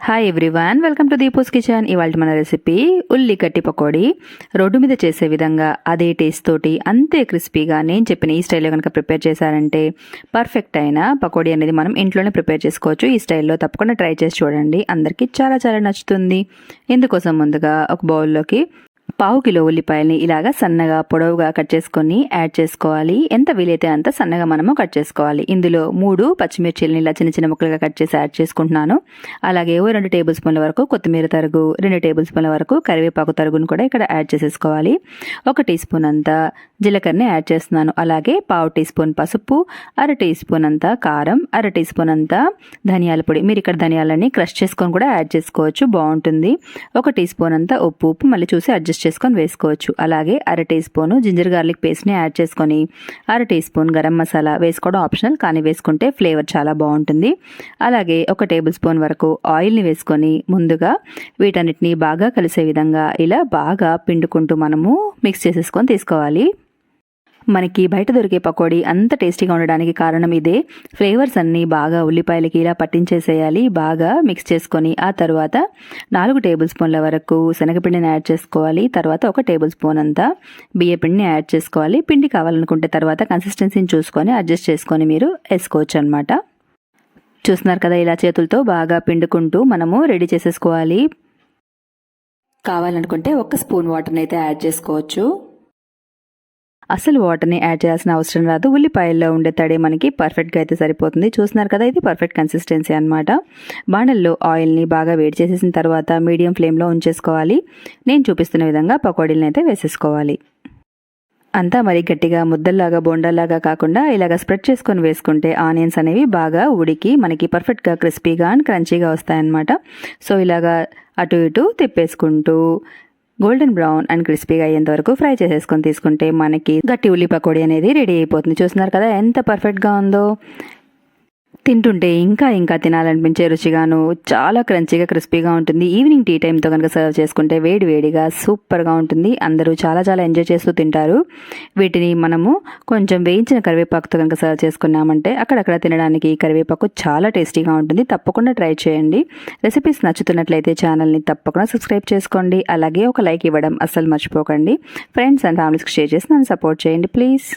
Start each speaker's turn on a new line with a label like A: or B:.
A: Hi everyone, welcome to Deepu's kitchen. ఇవాళ మన recipe ఉల్లి కట్టి పకోడీ. రోడ్డు మీద చేసే విధంగా అదే టేస్ట్ తోటి అంతే క్రిస్పీగా నేను చెప్పిన ఈ స్టైల్లో కనుక ప్రిపేర్ చేశారంటే పర్ఫెక్ట్ అయిన పకోడీ అనేది మనం ఇంట్లోనే ప్రిపేర్ చేసుకోవచ్చు. ఈ స్టైల్లో తప్పకుండా ట్రై చేసి చూడండి, అందరికీ చాలా చాలా నచ్చుతుంది. ఇందుకోసం ముందుగా ఒక బౌల్లోకి 1/2 కిలో ఉల్లిపాయల్ని ఇలాగా సన్నగా పొడవుగా కట్ చేసుకొని యాడ్ చేసుకోవాలి. ఎంత వీలైతే అంత సన్నగా మనము కట్ చేసుకోవాలి. ఇందులో 3 పచ్చిమిర్చిల్ని ఇలా చిన్న చిన్న ముక్కలుగా కట్ చేసి యాడ్ చేసుకుంటున్నాను. అలాగే 2 టేబుల్ స్పూన్ల వరకు కొత్తిమీర తరుగు, 2 టేబుల్ స్పూన్ల వరకు కరివేపాకు తరుగును కూడా ఇక్కడ యాడ్ చేసేసుకోవాలి. 1 టీ స్పూన్ అంతా జీలకర్రని యాడ్ చేస్తున్నాను. అలాగే 1/2 టీ స్పూన్ పసుపు, 1/2 టీ స్పూన్ అంతా కారం, 1/2 టీ స్పూన్ అంతా ధనియాల పొడి. మీరు ఇక్కడ ధనియాలని క్రష్ చేసుకొని కూడా యాడ్ చేసుకోవచ్చు, బాగుంటుంది. 1 టీ స్పూన్ అంతా ఉప్పు మళ్ళీ చూసి అడ్జస్ట్ చేసుకొని వేసుకోవచ్చు. అలాగే 1/2 టీ స్పూన్ జింజర్ గార్లిక్ పేస్ట్ని యాడ్ చేసుకొని 1/2 టీ స్పూన్ గరం మసాలా వేసుకోవడం ఆప్షనల్, కానీ వేసుకుంటే ఫ్లేవర్ చాలా బాగుంటుంది. అలాగే 1 టేబుల్ స్పూన్ వరకు ఆయిల్ని వేసుకొని ముందుగా వీటన్నిటిని బాగా కలిసే విధంగా ఇలా బాగా పిండుకుంటూ మనము మిక్స్ చేసేసుకొని తీసుకోవాలి. మనకి బయట దొరికే పకోడీ అంత టేస్టీగా ఉండడానికి కారణం ఇదే. ఫ్లేవర్స్ అన్నీ బాగా ఉల్లిపాయలకి ఇలా పట్టించేసేయాలి. బాగా మిక్స్ చేసుకొని ఆ తర్వాత 4 టేబుల్ స్పూన్ల వరకు శనగపిండిని యాడ్ చేసుకోవాలి. తర్వాత 1 టేబుల్ స్పూన్ అంతా బియ్యపిండిని యాడ్ చేసుకోవాలి. పిండి కావాలనుకుంటే తర్వాత కన్సిస్టెన్సీని చూసుకొని అడ్జస్ట్ చేసుకొని మీరు వేసుకోవచ్చు అనమాట. చూస్తున్నారు కదా, ఇలా చేతులతో బాగా పిండుకుంటూ మనము రెడీ చేసేసుకోవాలి. కావాలనుకుంటే 1 స్పూన్ వాటర్ని అయితే యాడ్ చేసుకోవచ్చు. అసలు వాటర్ని యాడ్ చేయాల్సిన అవసరం రాదు. ఉల్లిపాయల్లో ఉండే తడి మనకి పర్ఫెక్ట్గా అయితే సరిపోతుంది. చూస్తున్నారు కదా, ఇది పర్ఫెక్ట్ కన్సిస్టెన్సీ అనమాట. బాణల్లో ఆయిల్ని బాగా వేడి చేసేసిన తర్వాత మీడియం ఫ్లేమ్లో ఉంచేసుకోవాలి. నేను చూపిస్తున్న విధంగా పకోడీలను అయితే వేసేసుకోవాలి. అంతా మరి గట్టిగా ముద్దల్లాగా బోండాల్లాగా కాకుండా ఇలాగ స్ప్రెడ్ చేసుకొని వేసుకుంటే ఆనియన్స్ అనేవి బాగా ఉడికి మనకి పర్ఫెక్ట్గా క్రిస్పీగా అండ్ క్రంచీగా వస్తాయన్నమాట. సో ఇలాగా అటు ఇటు తిప్పేసుకుంటూ గోల్డెన్ బ్రౌన్ అండ్ క్రిస్పీగా అయ్యేంత వరకు ఫ్రై చేసేసుకొని తీసుకుంటే మనకి గట్టి ఉల్లి పకోడీ అనేది రెడీ అయిపోతుంది. చూస్తున్నారు కదా ఎంత పర్ఫెక్ట్గా ఉందో. తింటుంటే ఇంకా ఇంకా తినాలనిపించే రుచిగాను చాలా క్రంచీగా క్రిస్పీగా ఉంటుంది. ఈవినింగ్ టీ టైంతో కనుక సర్వ్ చేసుకుంటే వేడి వేడిగా సూపర్గా ఉంటుంది. అందరూ చాలా చాలా ఎంజాయ్ చేస్తూ తింటారు. వీటిని మనము కొంచెం వేయించిన కరివేపాకుతో కనుక సర్వ్ చేసుకున్నామంటే అక్కడక్కడ తినడానికి కరివేపాకు చాలా టేస్టీగా ఉంటుంది. తప్పకుండా ట్రై చేయండి. రెసిపీస్ నచ్చుతున్నట్లయితే ఛానల్ని తప్పకుండా సబ్స్క్రైబ్ చేసుకోండి. అలాగే ఒక లైక్ ఇవ్వడం అస్సలు మర్చిపోకండి. ఫ్రెండ్స్ అండ్ ఫ్యామిలీస్కి షేర్ చేసి నన్ను సపోర్ట్ చేయండి ప్లీజ్.